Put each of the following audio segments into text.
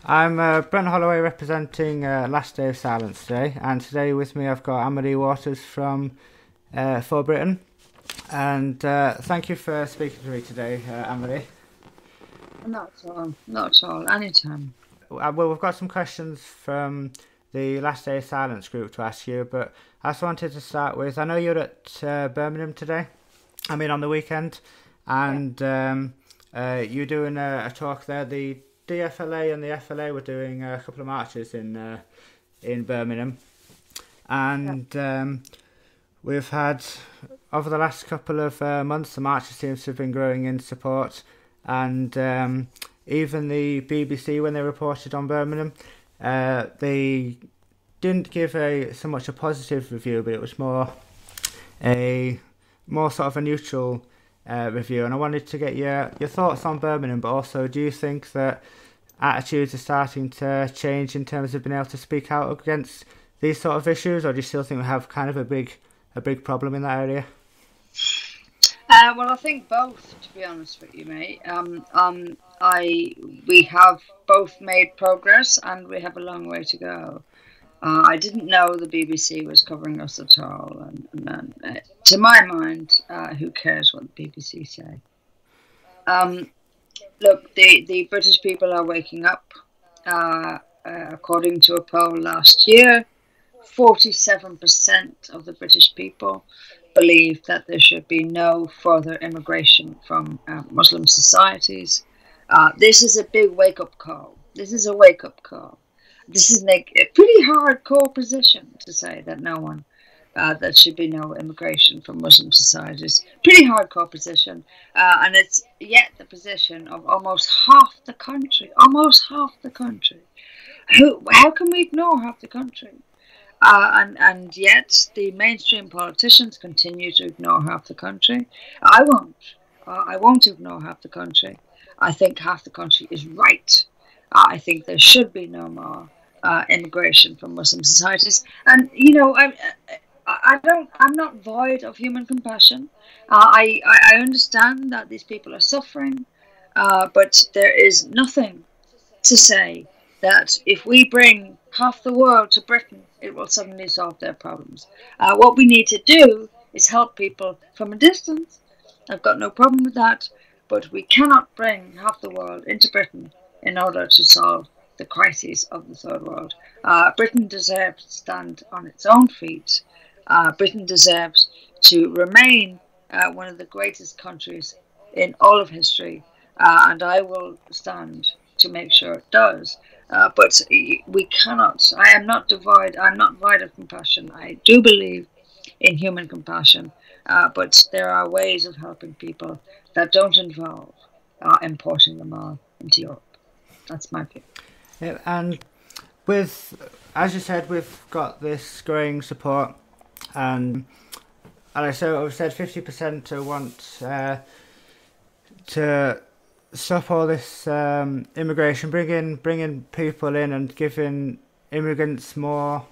I'm Brent Holloway representing Last Day of Silence today, and today with me I've got Amory Waters from For Britain. And thank you for speaking to me today, Amory. Not at all. Not at all. Anytime. Well, we've got some questions from the Last Day of Silence group to ask you, but I just wanted to start with, I know you're at Birmingham today, on the weekend, Yeah. and you're doing a talk there. The DFLA and the FLA were doing a couple of marches in Birmingham, Yeah. and we've had over the last couple of months the marches seems to have been growing in support, and even the BBC when they reported on Birmingham, they didn't give a so much a positive review, but it was a more sort of a neutral review. And I wanted to get your thoughts on Birmingham, but also, do you think that attitudes are starting to change in terms of being able to speak out against these sort of issues, or do you still think we have kind of a big problem in that area? Well, I think both, to be honest with you, mate. We have both made progress, and we have a long way to go. I didn't know the BBC was covering us at all, and to my mind, who cares what the BBC say? Um, Look, the British people are waking up. According to a poll last year, 47% of the British people believe that there should be no further immigration from Muslim societies. This is a big wake up call. This is a wake up call. This is like a pretty hardcore position to say that no one, that should be no immigration from Muslim societies. Pretty hardcore position, and it's yet the position of almost half the country. Almost half the country. How can we ignore half the country? And yet the mainstream politicians continue to ignore half the country. I won't. I won't ignore half the country. I think half the country is right. I think there should be no more immigration from Muslim societies. And I don't. I'm not void of human compassion. I understand that these people are suffering, but there is nothing to say that if we bring half the world to Britain, it will suddenly solve their problems. What we need to do is help people from a distance. I've got no problem with that, but we cannot bring half the world into Britain in order to solve the crises of the third world. Britain deserves to stand on its own feet. Britain deserves to remain one of the greatest countries in all of history, and I will stand to make sure it does. But we cannot. I am not devoid. I'm not void of compassion. I do believe in human compassion, but there are ways of helping people that don't involve importing them all into Europe. That's my view. Yeah, and with, as you said, we've got this growing support, and I've said 50% want to stop all this immigration, bringing people in and giving immigrants more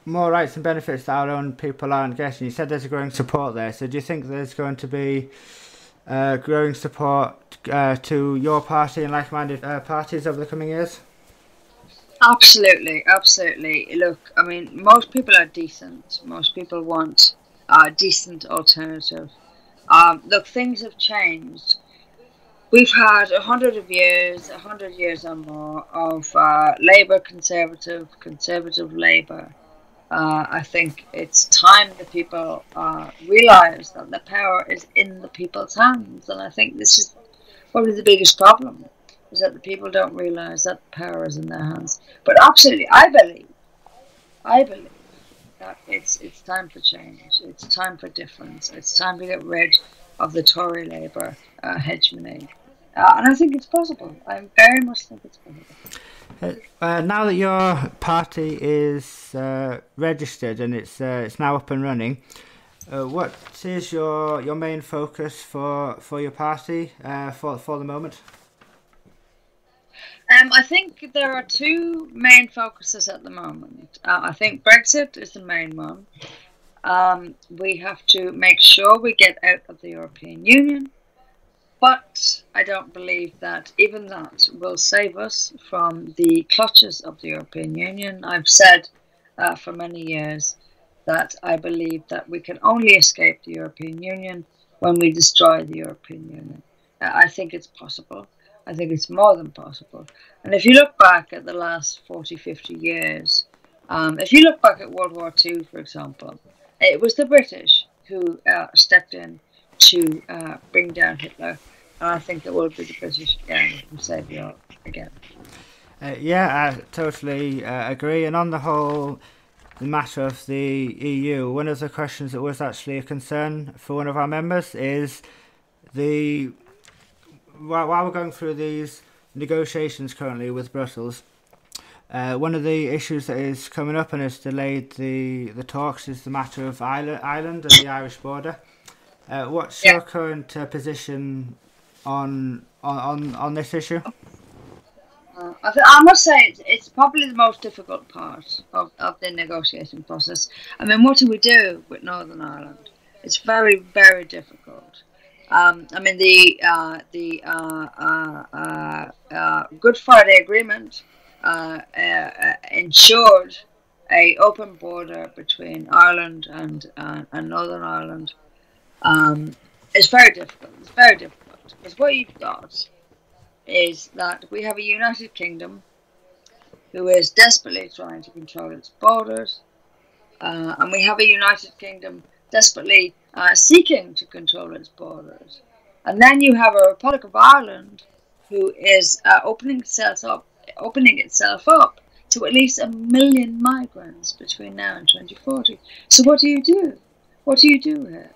rights and benefits that our own people aren't getting. You said there's a growing support there, so do you think there's going to be growing support to your party and like-minded parties over the coming years? Absolutely, absolutely. Look, I mean, most people are decent. Most people want a decent alternative. Look, things have changed. We've had 100 years, 100 years or more of Labour, Conservative, Conservative Labour. I think it's time that people realise that the power is in the people's hands, and I think this is probably the biggest problem, is that the people don't realise that the power is in their hands. But absolutely, I believe that it's time for change. It's time for difference. It's time to get rid of the Tory Labour hegemony. And I think it's possible. I very much think it's possible. Now that your party is registered and it's now up and running, what is your main focus for your party for the moment? I think there are two main focuses at the moment. I think Brexit is the main one. We have to make sure we get out of the European Union. But I don't believe that even that will save us from the clutches of the European Union. I've said for many years that I believe that we can only escape the European Union when we destroy the European Union. I think it's possible. I think it's more than possible. And if you look back at the last 40, 50 years, if you look back at World War II, for example, it was the British who stepped in to bring down Hitler. And I think it will be the British again who save Europe again. Yeah, I totally agree. And on the whole, the matter of the EU, one of the questions that was actually a concern for one of our members is the while we're going through these negotiations currently with Brussels, one of the issues that is coming up and has delayed the talks is the matter of Ireland and the Irish border. What's your current position on this issue? I must say it's probably the most difficult part of the negotiating process. I mean, what do we do with Northern Ireland? It's very, very difficult. I mean, the Good Friday Agreement ensured a open border between Ireland and Northern Ireland. It's very difficult. It's very difficult because what you've got is that we have a United Kingdom who is desperately trying to control its borders, and we have a United Kingdom desperately seeking to control its borders. And then you have a Republic of Ireland who is opening itself up to at least 1 million migrants between now and 2040. So what do you do? What do you do here?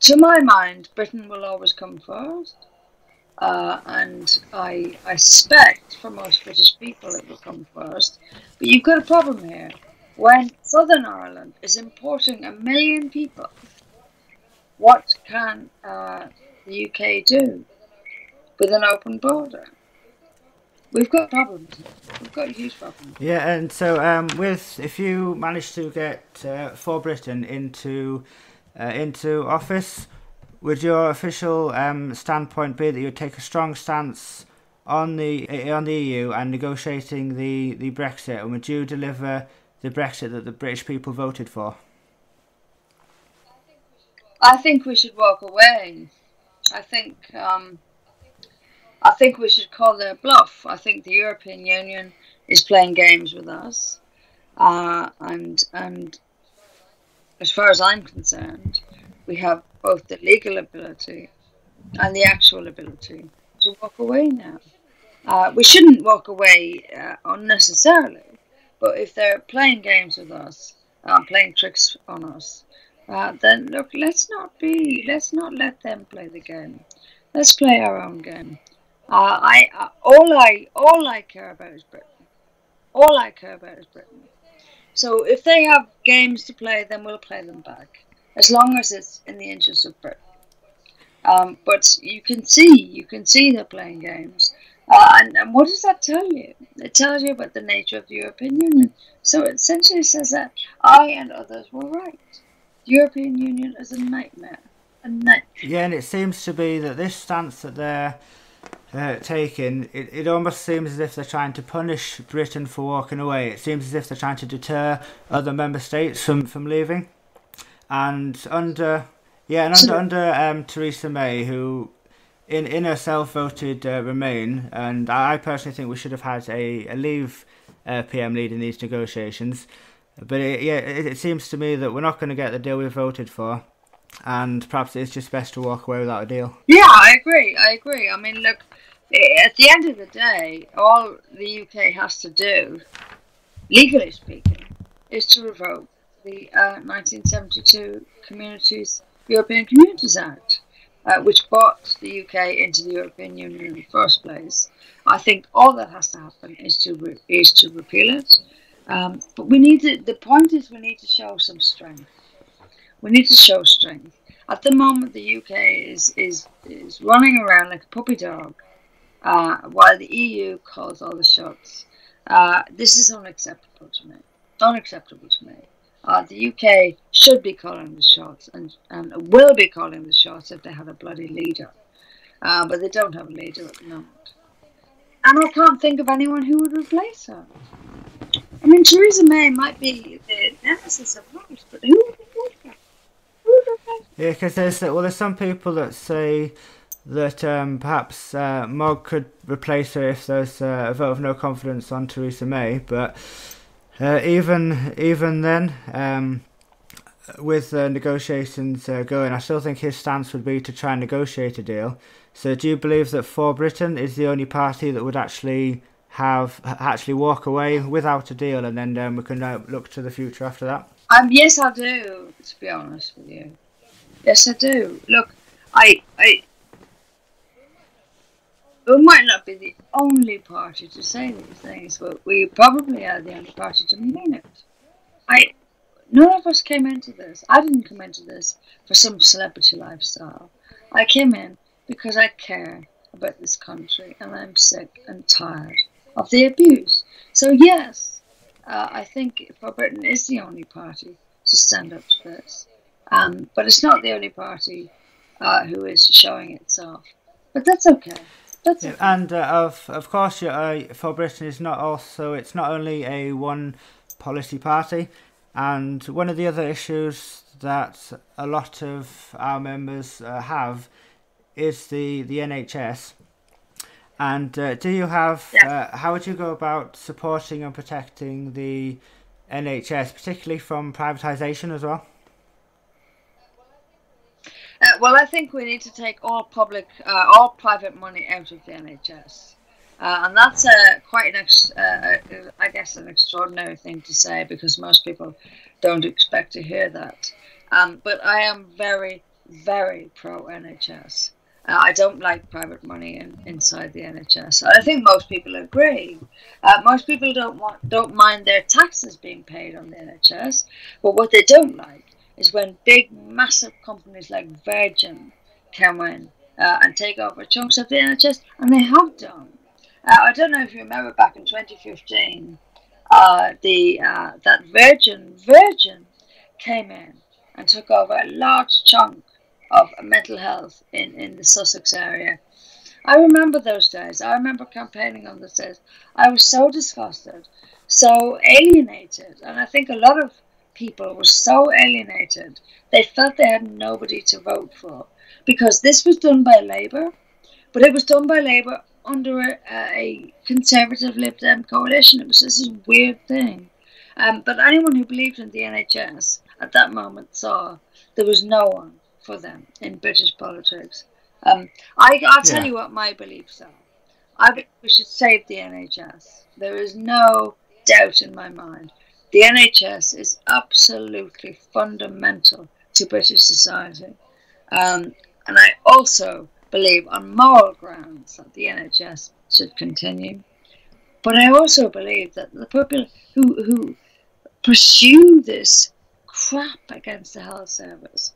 To my mind, Britain will always come first, and I suspect for most British people it will come first. But you've got a problem here. When Southern Ireland is importing 1 million people, what can the UK do with an open border? We've got problems. We've got huge problems. Yeah, and so if you manage to get for Britain into office, would your official standpoint be that you would take a strong stance on the EU and negotiating the Brexit, and would you deliver the Brexit that the British people voted for? I think we should walk away. I think we should call their bluff. I think the European Union is playing games with us, and as far as I'm concerned, we have both the legal ability and the actual ability to walk away now. We shouldn't walk away unnecessarily, but if they're playing games with us, playing tricks on us, then look, let's not let them play the game. Let's play our own game. All I care about is Britain. All I care about is Britain. So if they have games to play, then we'll play them back, as long as it's in the interest of Britain. But you can see they're playing games. And what does that tell you? It tells you about the nature of the European Union. So it essentially says that I and others were right. The European Union is a nightmare. A nightmare. Yeah, and it seems to be that this stance that they're taking, it almost seems as if they're trying to punish Britain for walking away. It seems as if they're trying to deter other member states from leaving. And under Theresa May, who in herself voted Remain, and I personally think we should have had a Leave PM leading these negotiations. But it seems to me that we're not going to get the deal we voted for, and perhaps it's just best to walk away without a deal. Yeah, I agree. I mean, look, at the end of the day, all the UK has to do, legally speaking, is to revoke the 1972 European Communities Act, which brought the UK into the European Union in the first place. I think all that has to happen is to repeal it. But the point is we need to show some strength. We need to show strength. At the moment, the UK is running around like a puppy dog, while the EU calls all the shots. This is unacceptable to me. Unacceptable to me. The UK should be calling the shots and will be calling the shots if they had a bloody leader. But they don't have a leader at the moment. And I can't think of anyone who would replace her. I mean, Theresa May might be the nemesis of Boris, but who would replace her? Who would replace her? Yeah, because there's some people that say that perhaps Mogg could replace her if there's a vote of no confidence on Theresa May, but even then, with negotiations going, I still think his stance would be to try and negotiate a deal. So do you believe that For Britain is the only party that would actually walk away without a deal, and then we can look to the future after that? Yes, I do, to be honest with you. Yes, I do. Look, we might not be the only party to say these things, but we probably are the only party to mean it. None of us came into this. I didn't come into this for some celebrity lifestyle. I came in because I care about this country and I'm sick and tired of the abuse. So yes, I think For Britain is the only party to stand up to this. But it's not the only party who is showing itself. But that's okay. That's okay. And of course, For Britain is it's not only a one policy party. And one of the other issues that a lot of our members have is the NHS. And do you have how would you go about supporting and protecting the NHS, particularly from privatisation as well? Well, I think we need to take all private money out of the NHS. And that's quite I guess, an extraordinary thing to say, because most people don't expect to hear that. But I am very, very pro NHS. I don't like private money inside the NHS. I think most people agree. Most people don't mind their taxes being paid on the NHS, but what they don't like is when big, massive companies like Virgin come in and take over chunks of the NHS, and they have done. I don't know if you remember back in 2015, that Virgin came in and took over a large chunk of mental health in the Sussex area. I remember those days. I remember campaigning on those days. I was so disgusted, so alienated, and I think a lot of people were so alienated they felt they had nobody to vote for, because this was done by Labour, but it was done by Labour under a Conservative Lib Dem coalition. It was this weird thing. But anyone who believed in the NHS at that moment saw there was no one for them in British politics. I'll tell you what my beliefs are. I think we should save the NHS. There is no doubt in my mind. The NHS is absolutely fundamental to British society. And I also believe on moral grounds that the NHS should continue. But I also believe that the people who pursue this crap against the health service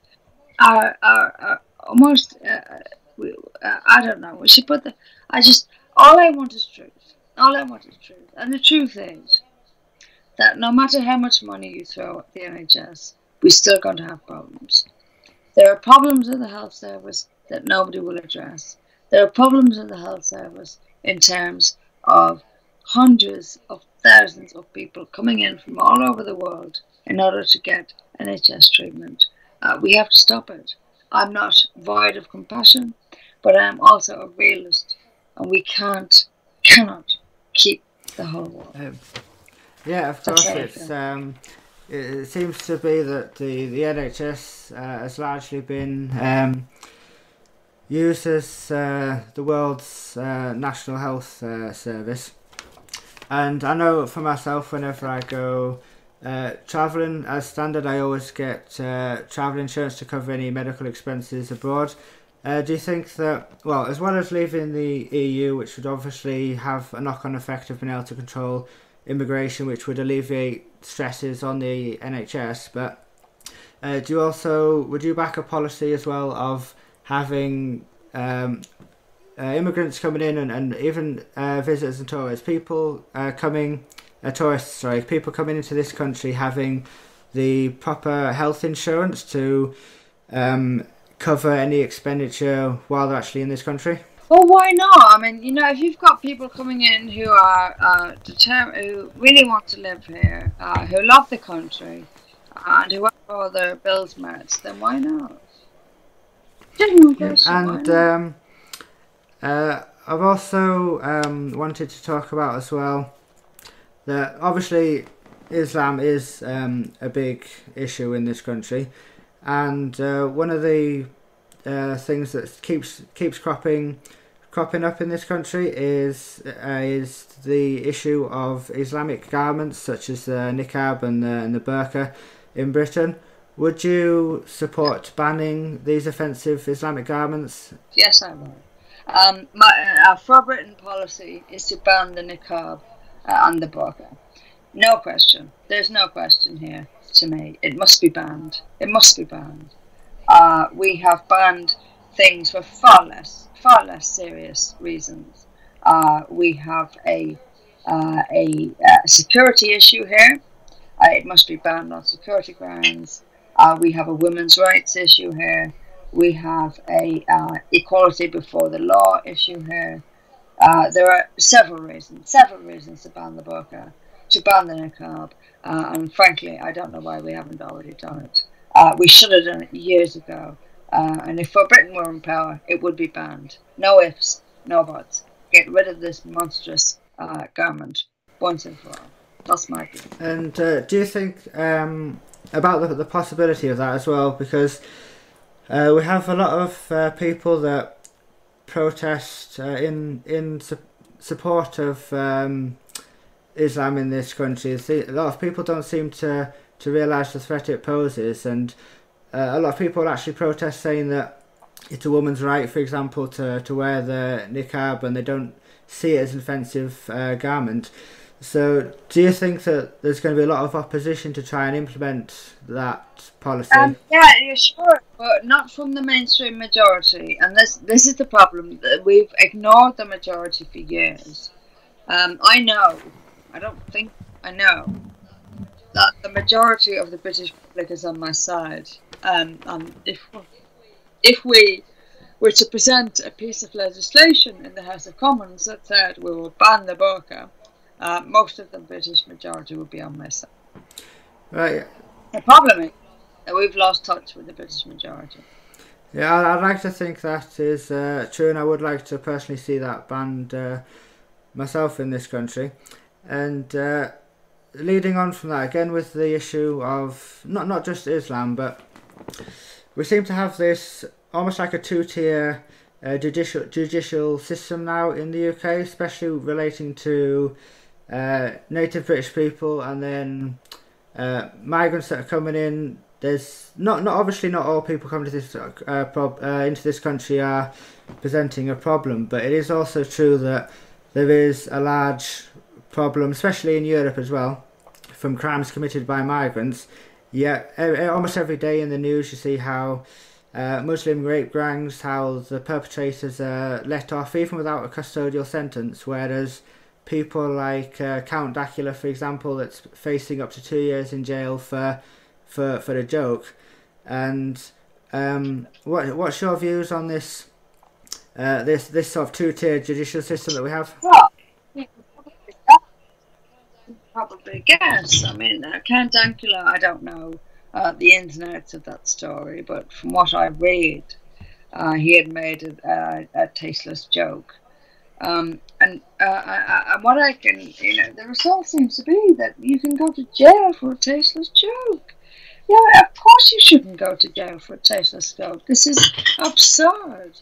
are almost, I don't know, we should put all I want is truth. All I want is truth. And the truth is that no matter how much money you throw at the NHS, we're still going to have problems. There are problems in the health service that nobody will address. There are problems in the health service in terms of hundreds of thousands of people coming in from all over the world in order to get NHS treatment. We have to stop it. I'm not void of compassion, but I'm also a realist, and we cannot keep the whole world. Yeah, of course. It seems to be that the NHS has largely been used as the world's national health service. And I know for myself, whenever I go travelling as standard, I always get travel insurance to cover any medical expenses abroad. Do you think that, well, as well as leaving the EU, which would obviously have a knock-on effect of being able to control immigration, which would alleviate stresses on the NHS, but would you back a policy as well of having immigrants coming in and even visitors and tourists, people coming into this country having the proper health insurance to cover any expenditure while they're actually in this country? Well, why not? I mean, if you've got people coming in who are determined, who really want to live here, who love the country, and who have all their bills met, then why not? Genuine question, why not? And I've also wanted to talk about as well that obviously Islam is a big issue in this country, and one of the things that keeps cropping up in this country is the issue of Islamic garments such as the niqab and the burqa in Britain. Would you support banning these offensive Islamic garments? Yes, I will. Our for Britain policy is to ban the niqab and the burqa. No question. There's no question here to me. It must be banned. It must be banned. We have banned things for far less serious reasons. We have a security issue here. It must be banned on security grounds. We have a women's rights issue here. We have a equality before the law issue here. There are several reasons to ban the burqa, to ban the niqab, and frankly, I don't know why we haven't already done it. We should have done it years ago. And if For Britain were in power, it would be banned. No ifs, no buts. Get rid of this monstrous garment once and for all. That's my view. And do you think about the possibility of that as well? Because we have a lot of people that protest in support of Islam in this country. A lot of people don't seem to realise the threat it poses, and a lot of people actually protest saying that it's a woman's right, for example, to wear the niqab, and they don't see it as an offensive garment. So do you think that there's going to be a lot of opposition to try and implement that policy? Yeah, sure, but not from the mainstream majority. And this is the problem. We've ignored the majority for years. I know that the majority of the British public is on my side. If we were to present a piece of legislation in the House of Commons that said we will ban the burqa, most of the British majority would be on my side. Right. The problem is that we've lost touch with the British majority. Yeah, I'd like to think that is true, and I would like to personally see that banned myself in this country. And leading on from that, again with the issue of not just Islam, but we seem to have this almost like a two-tier judicial system now in the UK, especially relating to native British people, and then migrants that are coming in. There's not all people coming to this into this country are presenting a problem, but it is also true that there is a large problem, especially in Europe as well, from crimes committed by migrants. Yeah, almost every day in the news you see how Muslim rape gangs, how the perpetrators are let off even without a custodial sentence, whereas people like Count Dackula, for example, that's facing up to 2 years in jail for a joke. And what's your views on this this sort of two-tier judicial system that we have? Well, probably guess. I mean, Count Dankula, I don't know the ins and outs of that story, but from what I read, he had made a tasteless joke. And what I can, the result seems to be that you can go to jail for a tasteless joke. Yeah, of course you shouldn't go to jail for a tasteless joke. This is absurd.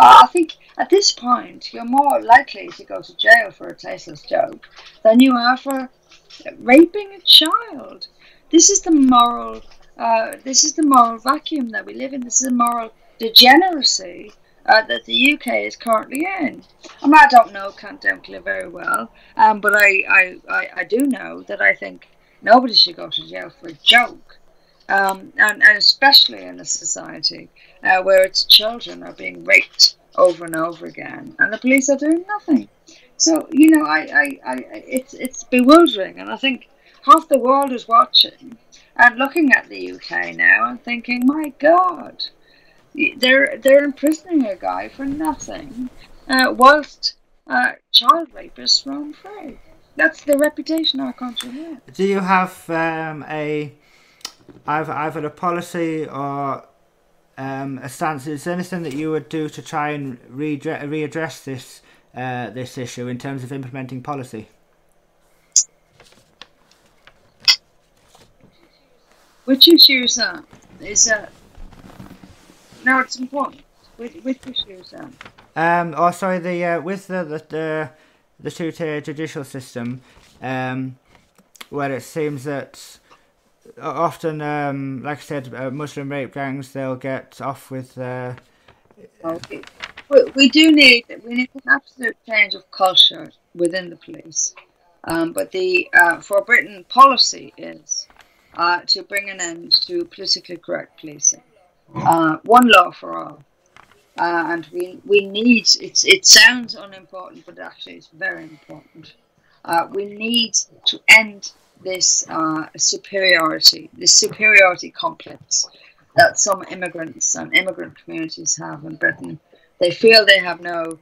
I think at this point you're more likely to go to jail for a tasteless joke than you are for raping a child. This is the moral vacuum that we live in. This is a moral degeneracy that the UK is currently in. I don't know Count Dankula very well, but I do know that I think nobody should go to jail for a joke. And especially in a society where its children are being raped over and over again, and the police are doing nothing. So it's bewildering, and I think half the world is watching and looking at the UK now and thinking, my God, they're imprisoning a guy for nothing, whilst child rapists roam free. That's the reputation our country has. Do you have either a policy or a stance? Is there anything that you would do to try and readdress this issue in terms of implementing policy? Which issue is that? No, it's important. Which issue is that? With the two-tier judicial system, where it seems that often, like I said, Muslim rape gangs, they'll get off with. Okay. We need an absolute change of culture within the police, but the for Britain policy is to bring an end to politically correct policing. One law for all. And we need, it sounds unimportant, but actually it's very important. We need to end this superiority complex that some immigrants and immigrant communities have in Britain. They feel they have no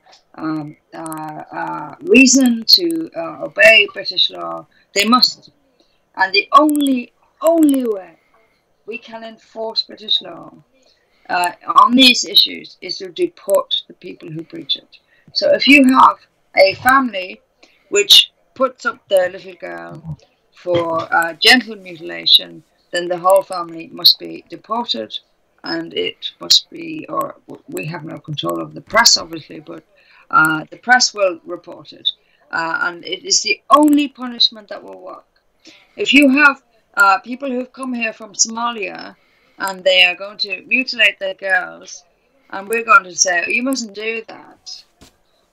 reason to obey British law. They must. And the only way we can enforce British law on these issues is to deport the people who breach it. So if you have a family which puts up their little girl for genital mutilation, then the whole family must be deported, and it must be, or we have no control of the press, obviously, but the press will report it. And it is the only punishment that will work. If you have people who've come here from Somalia, and they are going to mutilate their girls, and we're going to say, oh, you mustn't do that.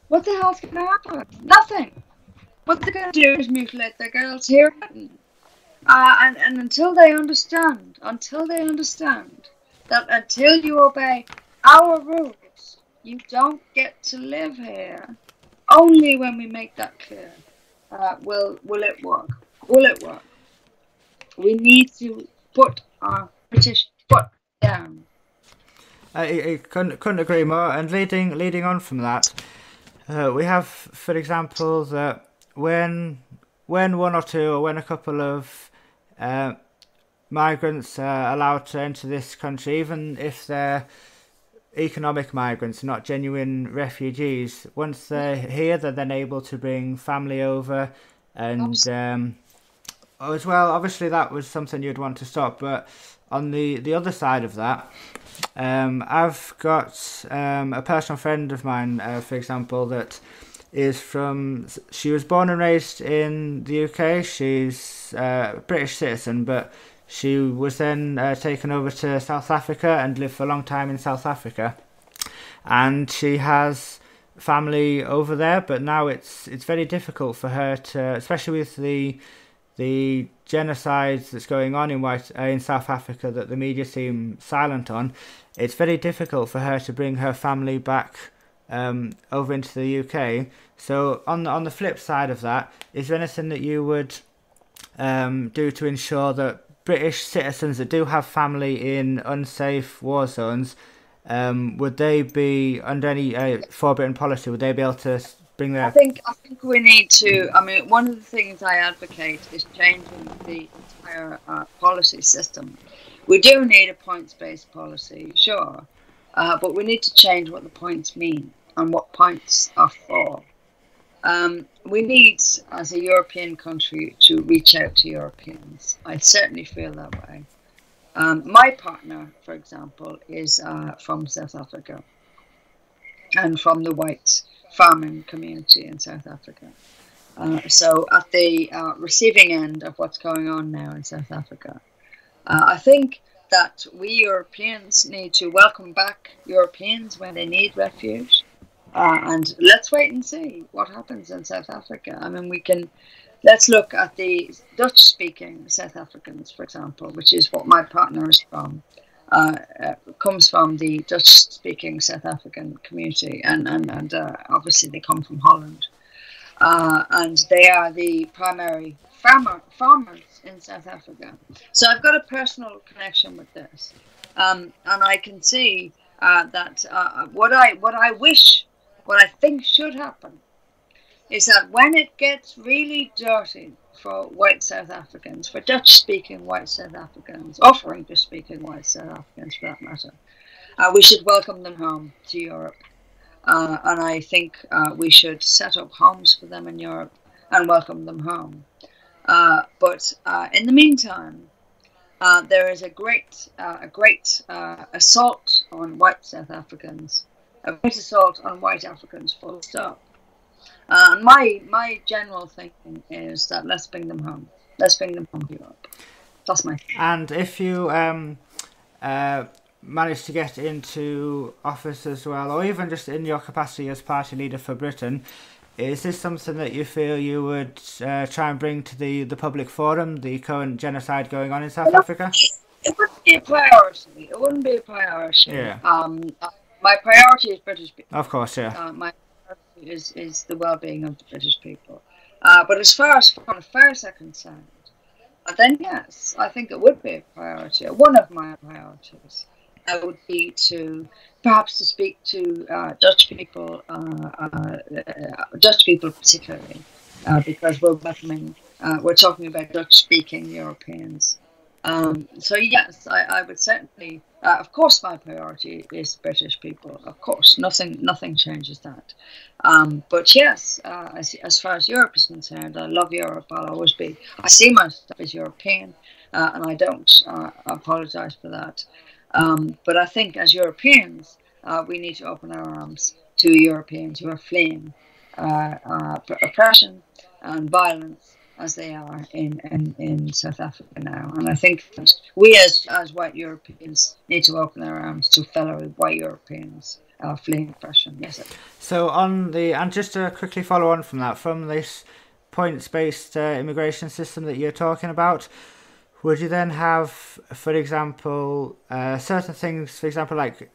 What the hell's going to happen? Nothing. What they're going to do is mutilate their girls here. And until they understand that until you obey our rules, you don't get to live here. Only when we make that clear will it work. Will it work? We need to put our British foot down. I couldn't agree more. And leading on from that, we have, for example, that when one or two, or when a couple of migrants are allowed to enter this country, even if they're economic migrants, not genuine refugees, once they're here, they're then able to bring family over. And as well, obviously that was something you'd want to stop, but on the other side of that, I've got a personal friend of mine, for example, that is she was born and raised in the UK. She's a British citizen, but she was then taken over to South Africa and lived for a long time in South Africa. And she has family over there, but now it's very difficult for her to, especially with the genocide that's going on in South Africa that the media seem silent on. It's very difficult for her to bring her family back over into the UK. So on the flip side of that, is there anything that you would do to ensure that British citizens that do have family in unsafe war zones, would they be, under any for Britain policy, would they be able to bring their... I think we need to, one of the things I advocate is changing the entire policy system. We do need a points-based policy, sure, but we need to change what the points mean and what points are for. We need, as a European country, to reach out to Europeans. I certainly feel that way. My partner, for example, is from South Africa and from the white farming community in South Africa. So at the receiving end of what's going on now in South Africa, I think that we Europeans need to welcome back Europeans when they need refuge. And let's wait and see what happens in South Africa. Let's look at the Dutch-speaking South Africans, for example, which is what my partner is from. Comes from the Dutch-speaking South African community, and obviously they come from Holland. and they are the primary farmers in South Africa. So I've got a personal connection with this, and I can see that what I wish, what I think should happen, is that when it gets really dirty for white South Africans, for Dutch-speaking white South Africans, or for English-speaking white South Africans for that matter, we should welcome them home to Europe. And I think we should set up homes for them in Europe and welcome them home. But in the meantime, there is a great assault on white South Africans, a great assault on white Africans, full stop. My general thinking is that let's bring them home. Let's bring them home to Europe. That's my thinking. And if you manage to get into office as well, or even just in your capacity as party leader for Britain, is this something that you feel you would try and bring to the public forum, the current genocide going on in South Africa? It wouldn't be a priority. It wouldn't be a priority. Yeah. My priority is British people. Of course, yeah. My priority is the well-being of the British people. But as far as foreign affairs are concerned, then yes, I think it would be a priority. One of my priorities would be to perhaps to speak to Dutch people particularly, because we're talking about Dutch-speaking Europeans. So yes, I would certainly. Of course, my priority is British people. Of course, nothing changes that. But yes, as far as Europe is concerned, I love Europe. I'll always be. I see myself as European, and I don't apologise for that. But I think as Europeans, we need to open our arms to Europeans who are fleeing oppression and violence as they are in South Africa now. And I think that we as white Europeans need to open our arms to fellow white Europeans fleeing oppression. Yes. So and just to quickly follow on from that, from this points-based immigration system that you're talking about, would you then have, for example, certain things, for example, like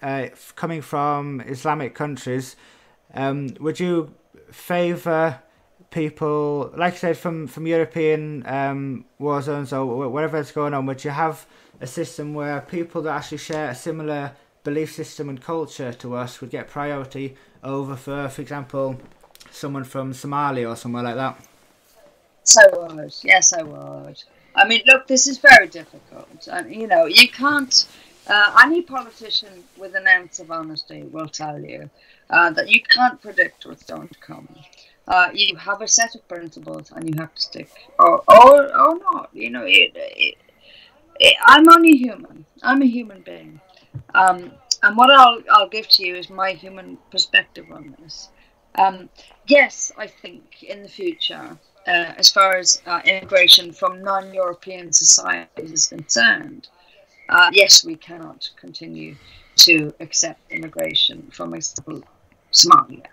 coming from Islamic countries, would you favour people, like I said, from European war zones or whatever is going on, would you have a system where people that actually share a similar belief system and culture to us would get priority over, for example, someone from Somalia or somewhere like that? Yes, I would. I mean, look, this is very difficult. And, you can't. Any politician with an ounce of honesty will tell you that you can't predict what's going to come. You have a set of principles and you have to stick, or not. I'm only human. I'm a human being. And what I'll give to you is my human perspective on this. Yes, I think in the future, as far as immigration from non-European societies is concerned, yes, we cannot continue to accept immigration from, example, Somalia.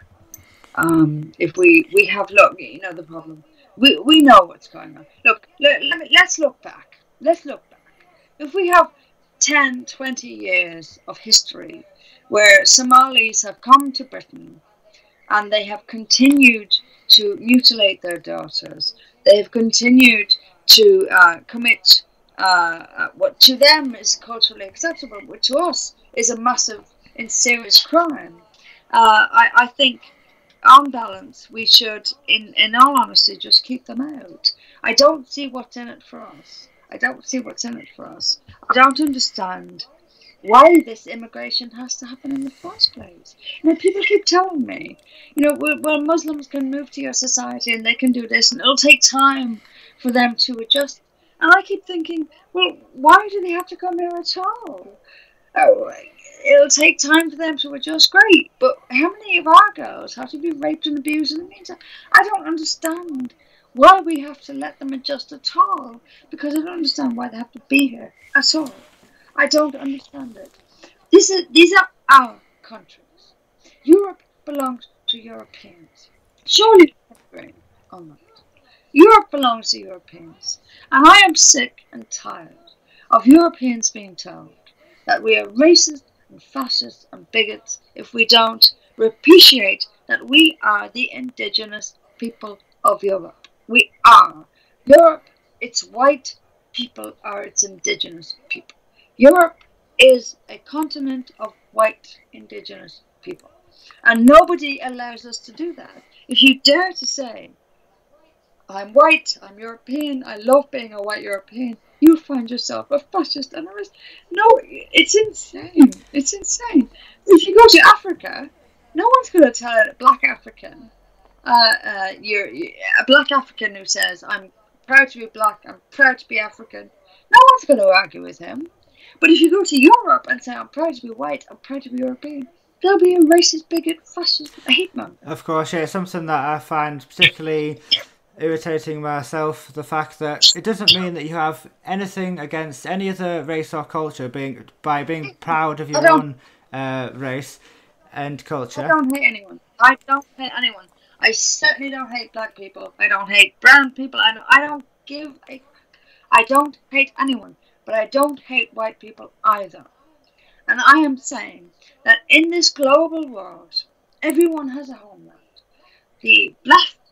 If we have, look, the problem. We know what's going on. Look, let's look back. If we have 10, 20 years of history where Somalis have come to Britain and they have continued to mutilate their daughters, they have continued to commit what to them is culturally acceptable, but to us is a massive and serious crime. I think, on balance, we should, in all honesty, just keep them out. I don't see what's in it for us. I don't understand why this immigration has to happen in the first place. People keep telling me, well, Muslims can move to your society and they can do this, and it'll take time for them to adjust. And I keep thinking, well, why do they have to come here at all? Oh, it'll take time for them to adjust. Great, but how many of our girls have to be raped and abused in the meantime? I don't understand why we have to let them adjust at all, because I don't understand why they have to be here at all. I don't understand it. These are our countries. Europe belongs to Europeans. Surely agree on that. Europe belongs to Europeans. And I am sick and tired of Europeans being told that we are racist and fascist and bigots if we don't appreciate that we are the indigenous people of Europe. We are. Europe, its white people are its indigenous people. Europe is a continent of white indigenous people. And nobody allows us to do that. If you dare to say, I'm white, I'm European, I love being a white European, you find yourself a fascist and a racist. No, it's insane. It's insane. If you go to Africa, no one's going to tell a black African, you're a black African who says, I'm proud to be black, I'm proud to be African. No one's going to argue with him. But if you go to Europe and say, I'm proud to be white, I'm proud to be European, they'll be a racist, bigot, fascist, hate monger. Of course, yeah, something that I find particularly irritating myself, the fact that it doesn't mean that you have anything against any other race or culture by being proud of your own race and culture. I don't hate anyone. I don't hate anyone. I certainly don't hate black people. I don't hate brown people. I don't hate anyone, but I don't hate white people either. And I am saying that in this global world, everyone has a homeland. The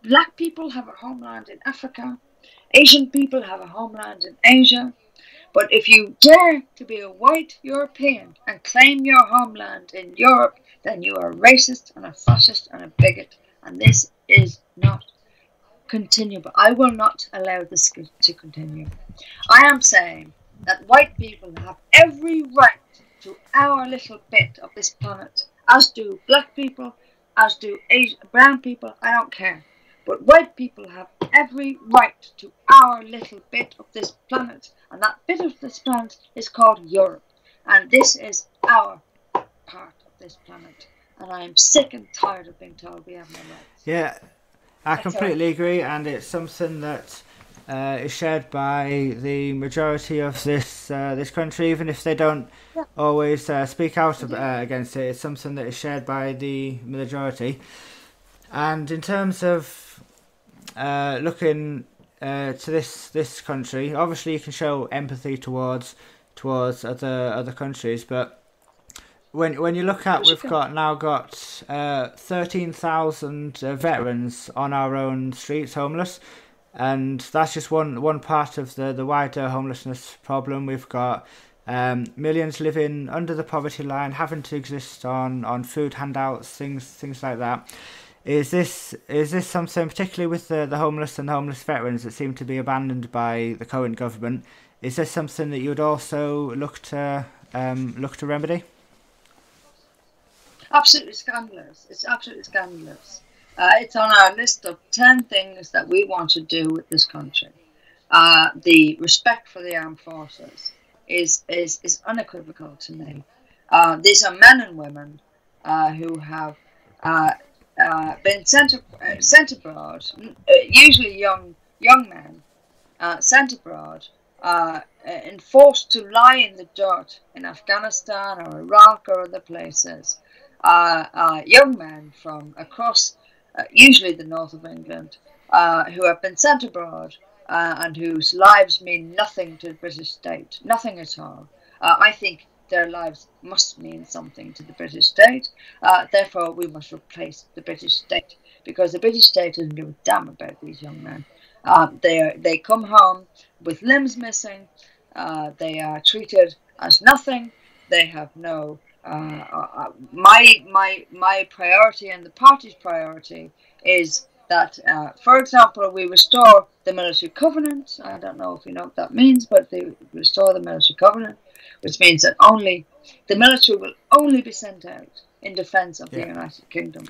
black people have a homeland in Africa. Asian people have a homeland in Asia. But if you dare to be a white European and claim your homeland in Europe, then you are racist and a fascist and a bigot. And this is not continuable. I will not allow this to continue. I am saying that white people have every right to our little bit of this planet, as do black people, as do brown people. I don't care. But white people have every right to our little bit of this planet. And that bit of this planet is called Europe. And this is our part of this planet. And I am sick and tired of being told we have no rights. Yeah, I completely agree. And it's something that is shared by the majority of this country, even if they don't always speak out against it. It's something that is shared by the majority. And in terms of looking to this country, obviously you can show empathy towards other countries, but when you look at, we've now got 13,000 veterans on our own streets homeless, and that's just one part of the wider homelessness problem. We've got millions living under the poverty line, having to exist on food handouts, things like that. Is this something, particularly with the homeless and homeless veterans that seem to be abandoned by the current government? Is this something that you would also look to remedy? Absolutely scandalous. It's absolutely scandalous. It's on our list of 10 things that we want to do with this country. The respect for the armed forces is unequivocal to me. These are men and women who have been sent abroad, usually young men, sent abroad, and forced to lie in the dirt in Afghanistan or Iraq or other places. Young men from across, usually the north of England, who have been sent abroad and whose lives mean nothing to the British state, nothing at all. I think their lives must mean something to the British state. Therefore, we must replace the British state, because the British state doesn't give a damn about these young men. They come home with limbs missing. They are treated as nothing. They have no. My priority and the party's priority is that, for example, we restore the military covenant. I don't know if you know what that means, but they restore the military covenant, which means that only the military will only be sent out in defence of the United Kingdom.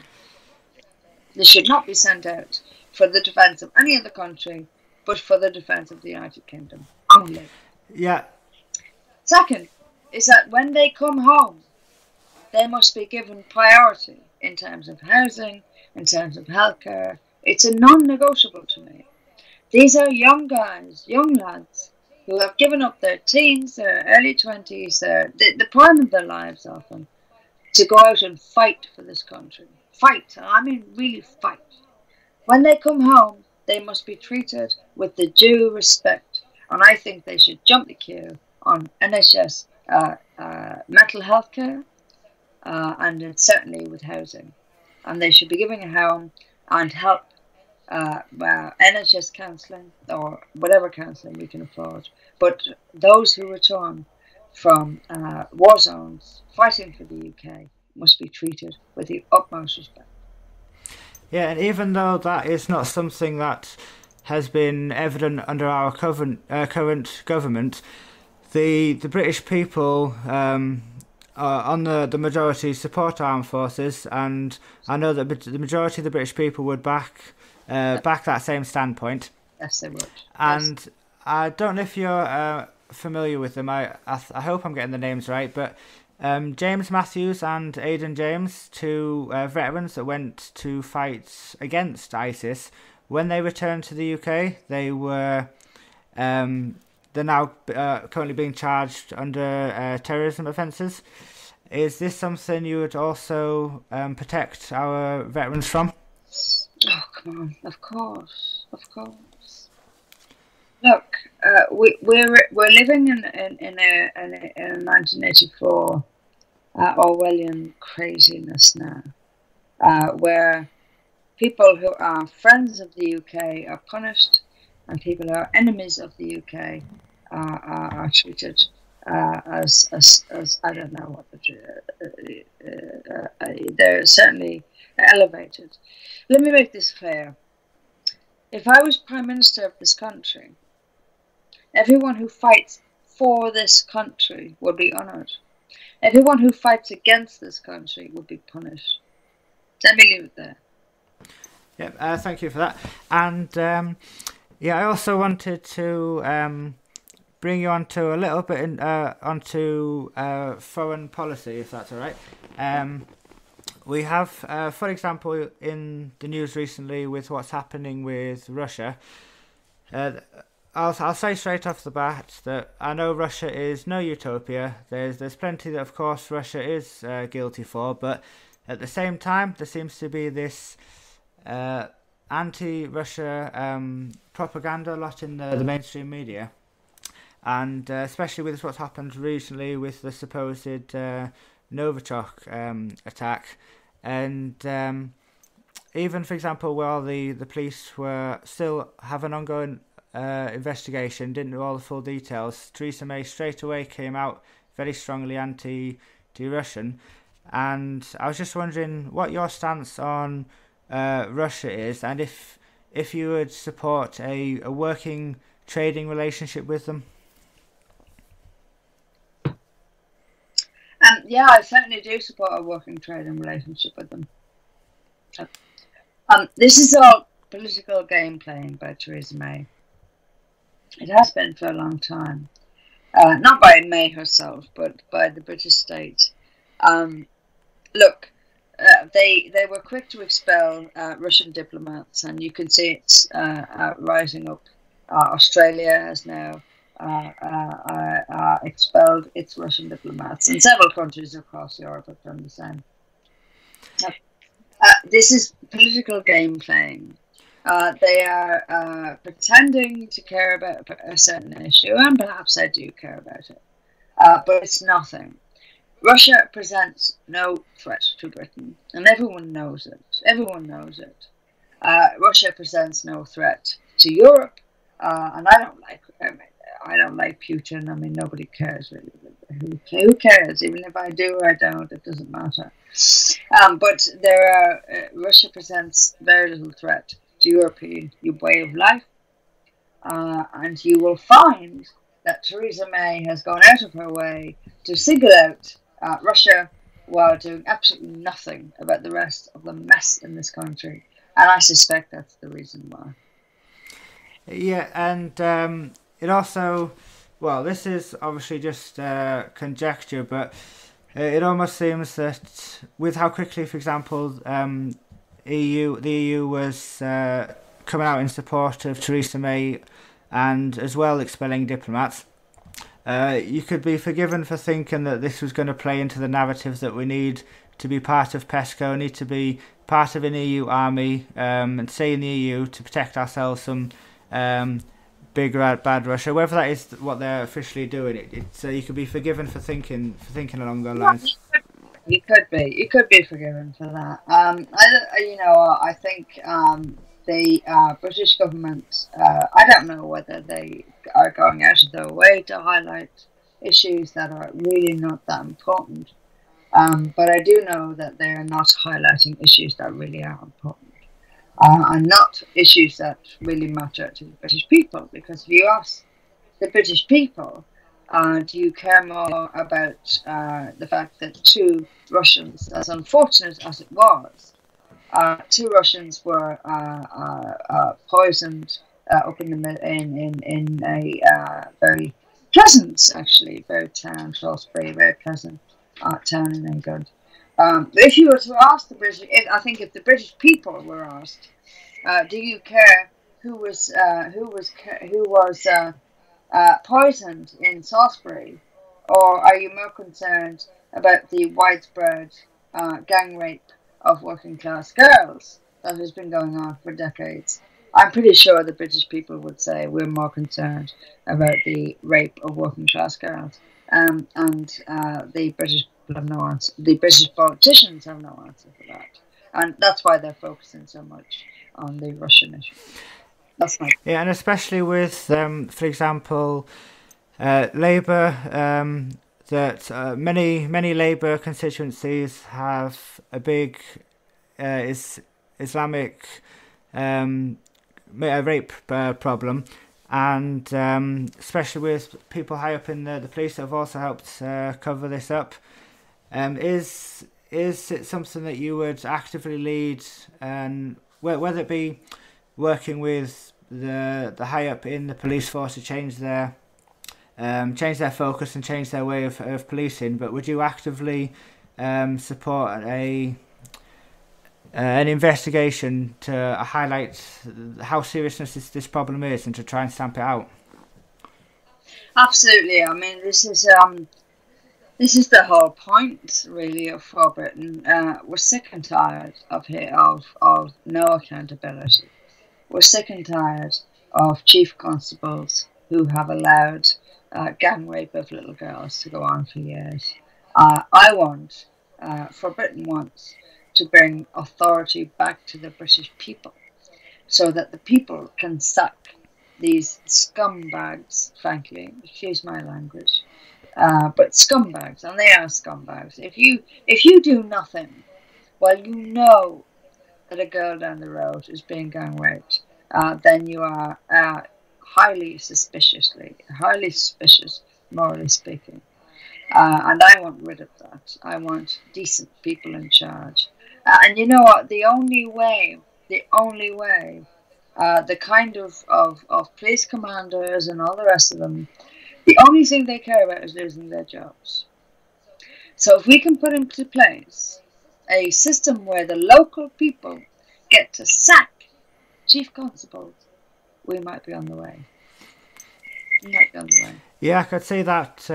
They should not be sent out for the defence of any other country, but for the defence of the United Kingdom only. Yeah. Second is that when they come home, they must be given priority in terms of housing, in terms of healthcare. It's a non-negotiable to me. These are young guys, young lads, who have given up their teens, their early 20s, the prime of their lives often, to go out and fight for this country. Fight, I mean really fight. When they come home, they must be treated with the due respect. And I think they should jump the queue on NHS mental health care, and certainly with housing. And they should be given a home and help NHS counselling or whatever counselling we can afford. But those who return from war zones fighting for the UK must be treated with the utmost respect. Yeah, and even though that is not something that has been evident under our current government, the British people on the majority support armed forces, and I know that the majority of the British people would back that same standpoint. Yes, they would. And yes. I don't know if you're familiar with them. I hope I'm getting the names right, but James Matthews and Aidan James, two veterans that went to fight against ISIS, when they returned to the UK, they're now currently being charged under terrorism offences. Is this something you would also protect our veterans from? Oh, come on! Of course, of course. Look, we're living in a 1984 Orwellian craziness now, where people who are friends of the UK are punished, and people who are enemies of the UK are treated as I don't know what they're certainly elevated. Let me make this clear. If I was Prime Minister of this country, everyone who fights for this country would be honoured. Everyone who fights against this country would be punished. Let me leave it there. Yeah, thank you for that. And I also wanted to bring you onto a little bit onto foreign policy, if that's all right. We have, for example, in the news recently with what's happening with Russia. I'll say straight off the bat that I know Russia is no utopia. There's plenty that, of course, Russia is guilty for, but at the same time, there seems to be this anti-Russia propaganda a lot in the mainstream media, and especially with what's happened recently with the supposed Novichok attack, and even, for example, while the police were still have an ongoing investigation, didn't know all the full details, Theresa May straight away came out very strongly anti-Russian, and I was just wondering what your stance on Russia is, and if you would support a working trading relationship with them. Yeah, I certainly do support a working trading relationship with them. This is all political game playing by Theresa May. It has been for a long time. Not by May herself, but by the British state. Look, they were quick to expel Russian diplomats, and you can see it's rising up. Australia has now expelled its Russian diplomats, and several countries across Europe have done the same. This is political game playing. They are pretending to care about a certain issue, and perhaps they do care about it, but it's nothing. Russia presents no threat to Britain, and everyone knows it. Everyone knows it. Russia presents no threat to Europe, and I don't like Putin. I mean, nobody cares really. Who cares? Even if I do or I don't, it doesn't matter. But Russia presents very little threat to European way of life, and you will find that Theresa May has gone out of her way to single out Russia while doing absolutely nothing about the rest of the mess in this country, and I suspect that's the reason why. Yeah, and it also, well, this is obviously just conjecture, but it almost seems that with how quickly, for example, the EU was coming out in support of Theresa May and as well expelling diplomats, you could be forgiven for thinking that this was going to play into the narrative that we need to be part of PESCO, need to be part of an EU army, and stay in the EU to protect ourselves from big bad Russia. Whether that is what they're officially doing, you could be forgiven for thinking along those lines. You could be forgiven for that. I think the British government. I don't know whether they are going out of their way to highlight issues that are really not that important. But I do know that they are not highlighting issues that really are important, and not issues that really matter to the British people. Because if you ask the British people, do you care more about the fact that two Russians, as unfortunate as it was, two Russians were poisoned up in a very pleasant, actually, very town, Salisbury, very pleasant town in England. If you were to ask the British, if the British people were asked, do you care who was poisoned in Salisbury, or are you more concerned about the widespread gang rape of working class girls that has been going on for decades? I'm pretty sure the British people would say we're more concerned about the rape of working class girls, and the British people have no answer. The British politicians have no answer for that, and that's why they're focusing so much on the Russian issue. That's my Yeah, and especially with, for example, Labour, that many Labour constituencies have a big Islamic rape problem, and especially with people high up in the police that have also helped cover this up. Is it something that you would actively lead, and whether it be working with the high up in the police force to change their focus and change their way of policing, but would you actively support an investigation to highlight how serious this problem is and to try and stamp it out? Absolutely. I mean, this is the whole point, really, for Britain. We're sick and tired of no accountability. We're sick and tired of chief constables who have allowed gang rape of little girls to go on for years. Britain wants to bring authority back to the British people, so that the people can sack these scumbags, frankly, excuse my language, but scumbags, and they are scumbags. If you do nothing, while you know that a girl down the road is being gang raped, then you are highly suspicious, morally speaking. And I want rid of that. I want decent people in charge. And you know what? The only way, the kind of police commanders and all the rest of them, the only thing they care about is losing their jobs. So if we can put into place a system where the local people get to sack chief constables, we might be on the way. Yeah, I could see that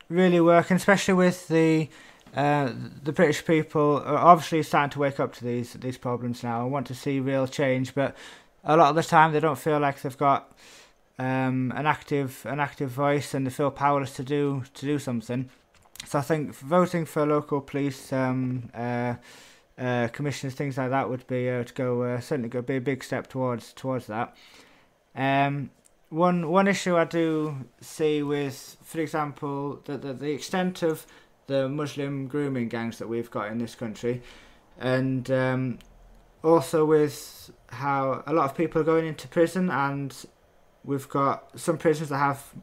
really working, especially with the British people are obviously starting to wake up to these problems now and want to see real change, but a lot of the time they don't feel like they've got an active voice, and they feel powerless to do something. So I think voting for local police commissioners, things like that, would be certainly be a big step towards that. One issue I do see with, for example, the extent of the Muslim grooming gangs that we've got in this country, and also with how a lot of people are going into prison, and we've got some prisons that have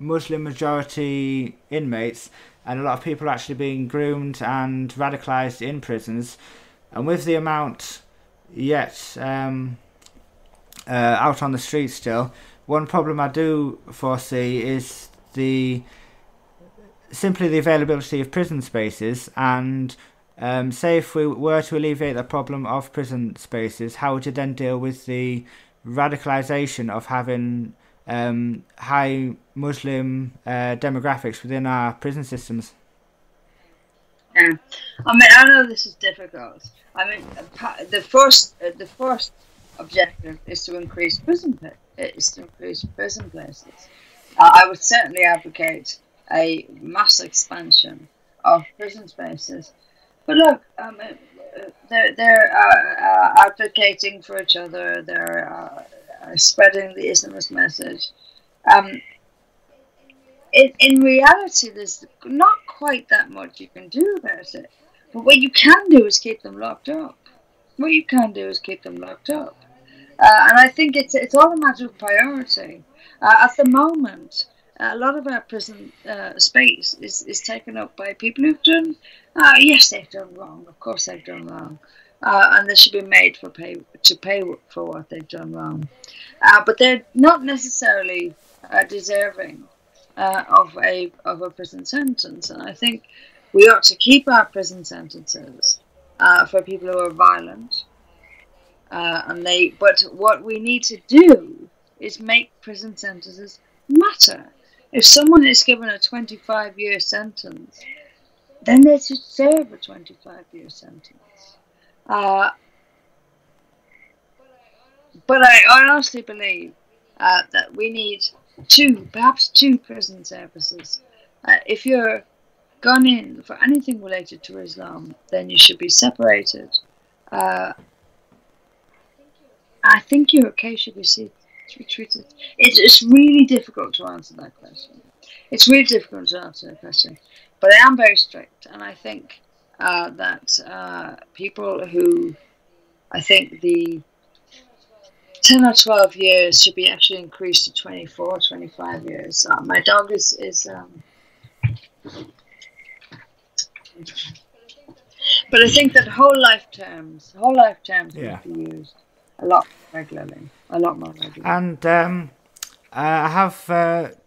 Muslim majority inmates, and a lot of people are actually being groomed and radicalised in prisons. And with the amount yet out on the streets still, one problem I do foresee is simply the availability of prison spaces. And say if we were to alleviate the problem of prison spaces, how would you then deal with the radicalisation of having high Muslim demographics within our prison systems? Yeah, I mean, I know this is difficult. I mean, the first objective is to increase prison places. I would certainly advocate a mass expansion of prison spaces. But look, they're advocating for each other. They're spreading the Islamist message. Um, in reality, there's not quite that much you can do about it. But what you can do is keep them locked up. What you can do is keep them locked up. And I think it's all a matter of priority. At the moment, a lot of our prison space is taken up by people who've done, yes, they've done wrong. Of course, they've done wrong, and they should be made to pay for what they've done wrong. But they're not necessarily deserving of a prison sentence. And I think we ought to keep our prison sentences for people who are violent. But what we need to do is make prison sentences matter. If someone is given a 25-year sentence, then they should serve a 25-year sentence. But I honestly believe that we need perhaps two prison services. If you're gone in for anything related to Islam, then you should be separated. I think your case should be treated. It's really difficult to answer that question. It's really difficult to answer that question. But I am very strict, and I think that people who, I think the 10 or 12 years should be actually increased to 24, 25 years. My dog is but I think that whole life terms Yeah. would be used a lot more regularly. And I have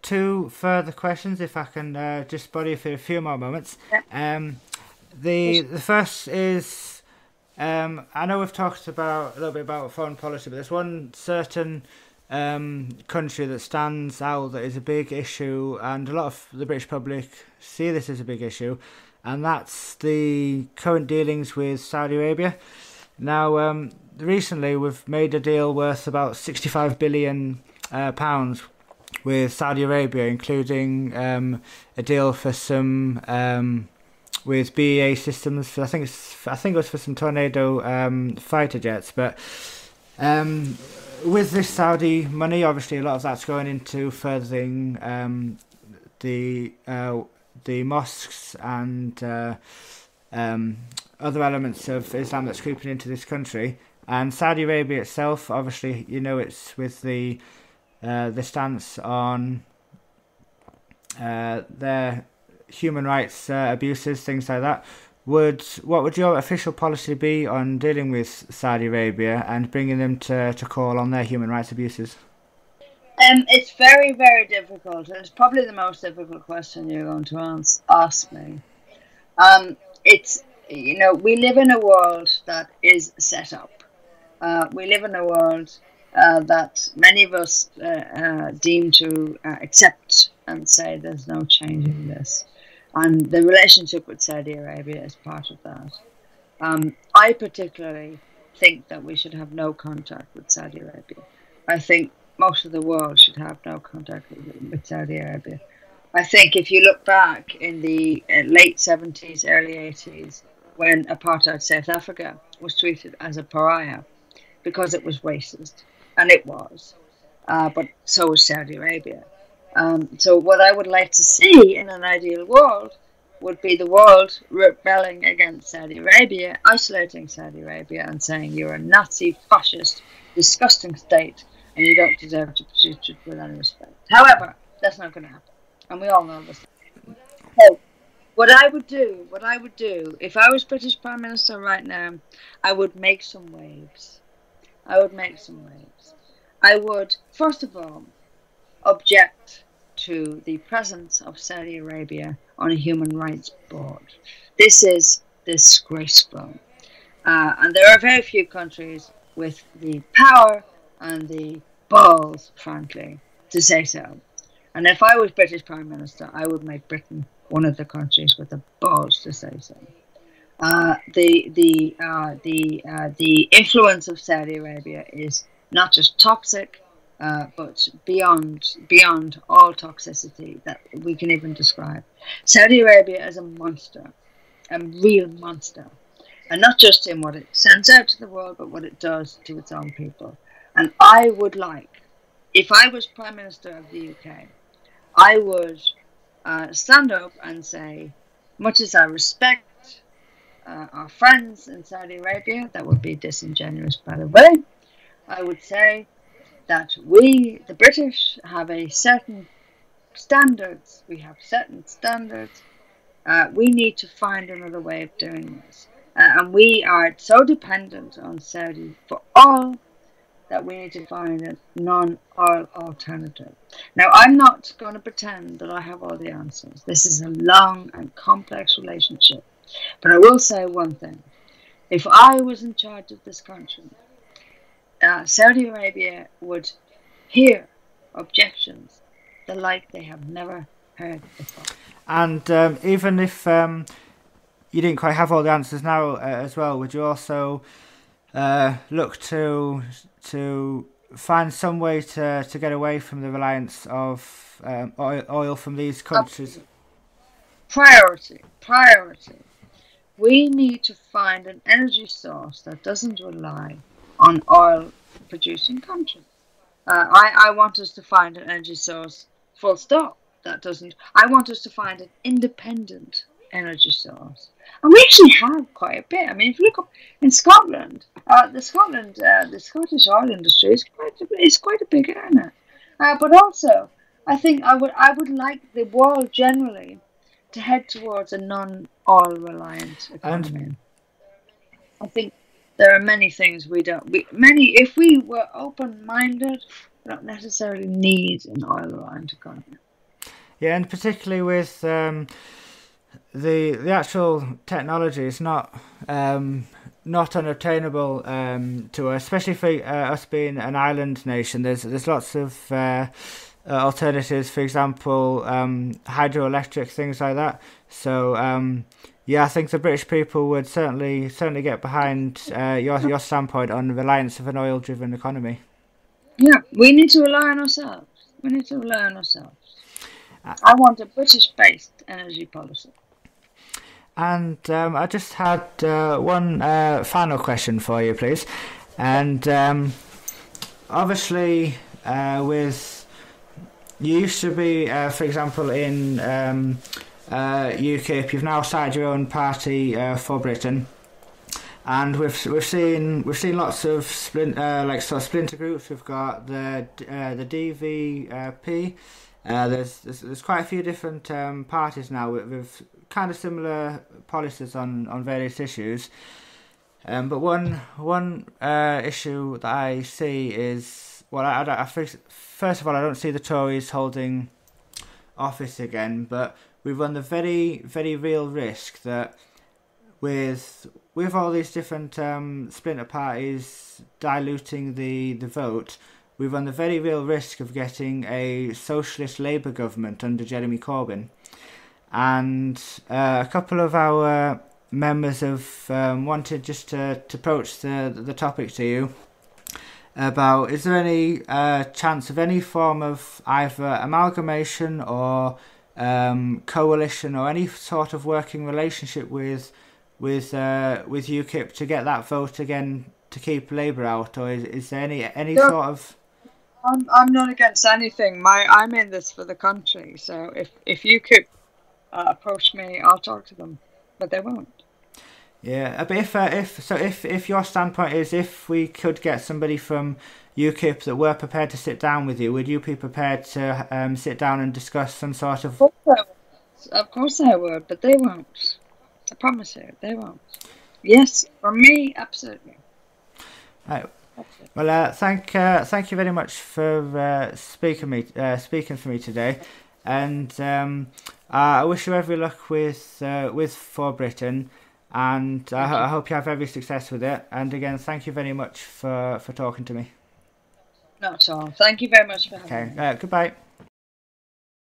two further questions, if I can just bother you for a few more moments. Yeah. The first is, I know we've talked about a little bit about foreign policy, but there's one certain country that stands out that is a big issue, and a lot of the British public see this as a big issue, and that's the current dealings with Saudi Arabia. Now, recently we've made a deal worth about £65 billion with Saudi Arabia, including a deal for some with BAE Systems. For, I think it was for some Tornado fighter jets. But with this Saudi money, obviously a lot of that's going into furthering the mosques and other elements of Islam that's creeping into this country. And Saudi Arabia itself, obviously, it's with the stance on their human rights abuses, things like that. What would your official policy be on dealing with Saudi Arabia and bringing them to call on their human rights abuses? It's very, very difficult. It's probably the most difficult question you're going to ask me. We live in a world that is set up. We live in a world that many of us deem to accept and say there's no change in this. And the relationship with Saudi Arabia is part of that. I particularly think that we should have no contact with Saudi Arabia. I think most of the world should have no contact with Saudi Arabia. I think if you look back in the late 70s, early 80s, when apartheid South Africa was treated as a pariah because it was racist, and it was, but so was Saudi Arabia. So what I would like to see in an ideal world would be the world rebelling against Saudi Arabia, isolating Saudi Arabia and saying you're a Nazi, fascist, disgusting state and you don't deserve to be treated with any respect. However, that's not going to happen, and we all know this. So, what I would do, if I was British Prime Minister right now, I would make some waves. I would, first of all, object to the presence of Saudi Arabia on a human rights board. This is disgraceful. And there are very few countries with the power and the balls, frankly, to say so. And if I was British Prime Minister, I would make Britain one of the countries with the balls to say so. The influence of Saudi Arabia is not just toxic, but beyond all toxicity that we can even describe. Saudi Arabia is a monster, a real monster, and not just in what it sends out to the world, but what it does to its own people. And I would like, if I was Prime Minister of the UK, I would stand up and say, much as I respect our friends in Saudi Arabia, that would be disingenuous, by the way, I would say that we, the British, have a certain standards. We have certain standards. We need to find another way of doing this. And we are so dependent on Saudi for oil that we need to find a non-oil alternative. Now, I'm not going to pretend that I have all the answers. This is a long and complex relationship. But I will say one thing. If I was in charge of this country, Saudi Arabia would hear objections the like they have never heard before. And even if you didn't quite have all the answers now as well, would you also look to find some way to get away from the reliance of oil from these countries? Priority. We need to find an energy source that doesn't rely on oil producing countries. I want us to find an energy source, full stop, that doesn't. I want us to find an independent energy source. And we actually have quite a bit. I mean, if you look up in Scotland, the Scottish oil industry is quite a big earner. But also, I think I would like the world generally to head towards a non-oil reliant economy. I think there are many things if we were open-minded, we don't necessarily need an oil reliant economy. Yeah, and particularly with the actual technology is not unobtainable to us, especially for us being an island nation. There's lots of alternatives, for example, hydroelectric, things like that. So yeah, I think the British people would certainly get behind your standpoint on the reliance of an oil-driven economy. Yeah, we need to rely on ourselves. I want a British-based energy policy. And I just had one final question for you, please. And obviously, you used to be, for example, in UKIP. You've now started your own party for Britain, and we've seen lots of splinter groups. We've got the DVP. There's quite a few different parties now with kind of similar policies on various issues. But one issue that I see is, well, I first of all, I don't see the Tories holding office again, but we run the very, very real risk that with all these different splinter parties diluting the vote, we run the very real risk of getting a socialist Labour government under Jeremy Corbyn. And a couple of our members have wanted just to approach the topic to you about, is there any chance of any form of either amalgamation or coalition or any sort of working relationship with UKIP to get that vote again to keep Labour out, or is there any sort of? I'm not against anything. I'm in this for the country. So if UKIP approach me, I'll talk to them, but they won't. Yeah, but if your standpoint is, if we could get somebody from UKIP that were prepared to sit down with you, would you be prepared to sit down and discuss some sort of? Of course I would, but they won't. I promise you, they won't. Yes, for me, absolutely. Right. Well, thank you very much for speaking for me today, and I wish you every luck with For Britain. And I hope you have every success with it. And again, thank you very much for talking to me. Not at all. Thank you very much for having me. Okay, goodbye.